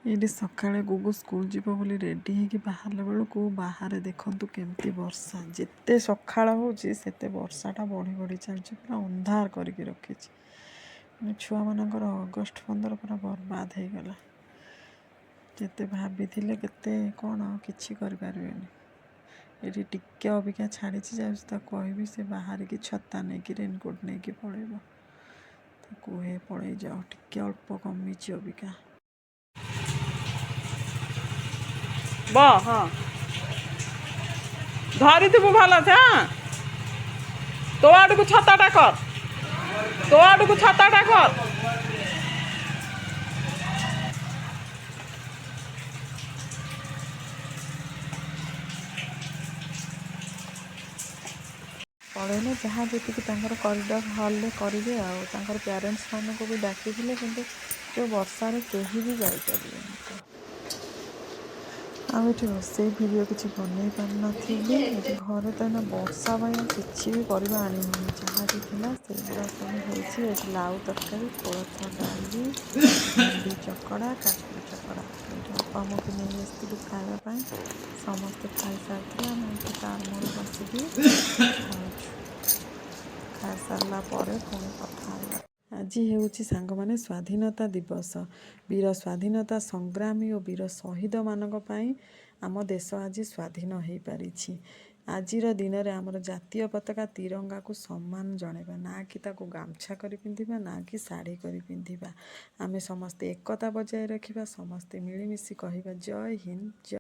ଏଇଠି ସକାଳେ ଗୁଗୁ ସ୍କୁଲ ଯିବ ବୋଲି ରେଡ଼ି ହେଇକି ବାହାରିଲା ବେଳକୁ ବାହାରେ ଦେଖନ୍ତୁ କେମିତି ବର୍ଷା। ଯେତେ ସକାଳ ହେଉଛି ସେତେ ବର୍ଷାଟା ବଢ଼ି ବଢ଼ି ଚାଲିଛି, ପୁରା ଅନ୍ଧାର କରିକି ରଖିଛି। ଛୁଆମାନଙ୍କର ଅଗଷ୍ଟ 15 ପୁରା ବର୍ବାଦ ହେଇଗଲା। ଯେତେ ଭାବିଥିଲେ କେତେ କ'ଣ କିଛି କରିପାରିବେନି। ଏଠି ଟିକେ ଅବିକା ଛାଡ଼ିଛି, ଯାଉଛି ତାକୁ କହିବି ସେ ବାହାରିକି ଛତା ନେଇକି ରେନକୋଟ୍ ନେଇକି ପଳେଇବ। ତାକୁ ପଳେଇ ଯାଅ, ଟିକେ ଅଳ୍ପ କମିଛି ଅବିକା। ହଁ ଧରିଥିବୁ ଭଲ ସେ। ତୋ ଆଡ଼କୁ ଛତାଟା କର, ତୋ ଆଡ଼କୁ ଛତାଟା କର। ପଳେଇଲେ ଯାହା ଯେତିକି ତାଙ୍କର କରିଡର ହଲ୍ରେ କରିବେ ଆଉ। ତାଙ୍କର ପ୍ୟାରେଣ୍ଟସ୍ ମାନଙ୍କୁ ବି ଡାକିଥିଲେ, କିନ୍ତୁ ଯେଉଁ ବର୍ଷାରେ କେହି ବି ଯାଇପାରିବେନି। ଆଉ ଏଠି ରୋଷେଇ ଭିଡ଼ିଓ କିଛି ବନେଇ ପାରିନଥିଲି। ଏଠି ଘରେ ତ ଏଇନା ବର୍ଷା ପାଇଁ ଆଉ କିଛି ବି ପରିବା ଆଣି ହେଉନି। ଯାହା ବି ଥିଲା ସେଇଗୁଡ଼ା ସବୁ ହେଇଛି। ଏଠି ଲାଉ ତରକାରୀ, କୋଳଥ ଡାଲି, ଭେଣ୍ଡି ଚକଡ଼ା, କାକୁଡ଼ି ଚକଡ଼ା। ଏଇଠି ଅପା ଆମକୁ ନେଇ ଆସିଥିଲୁ ଖାଇବା ପାଇଁ। ସମସ୍ତେ ଖାଇସାରିଥିଲେ, ଆମେ ଏଠି ତାର ମୋର ବସିକି ଖାଉଛୁ। ଖାଇସାରିଲା ପରେ ପୁଣି କଥା ହେବା। ଆଜି ହେଉଛି ସାଙ୍ଗମାନେ ସ୍ୱାଧୀନତା ଦିବସ। ବୀର ସ୍ୱାଧୀନତା ସଂଗ୍ରାମୀ ଓ ବୀର ଶହୀଦମାନଙ୍କ ପାଇଁ ଆମ ଦେଶ ଆଜି ସ୍ୱାଧୀନ ହୋଇପାରିଛି। ଆଜିର ଦିନରେ ଆମର ଜାତୀୟ ପତାକା ତିରଙ୍ଗାକୁ ସମ୍ମାନ ଜଣାଇବା, ନା କି ତାକୁ ଗାମୁଛା କରି ପିନ୍ଧିବା, ନା କି ଶାଢ଼ୀ କରି ପିନ୍ଧିବା। ଆମେ ସମସ୍ତେ ଏକତା ବଜାୟ ରଖିବା, ସମସ୍ତେ ମିଳିମିଶି କହିବା ଜୟ ହିନ୍ଦ।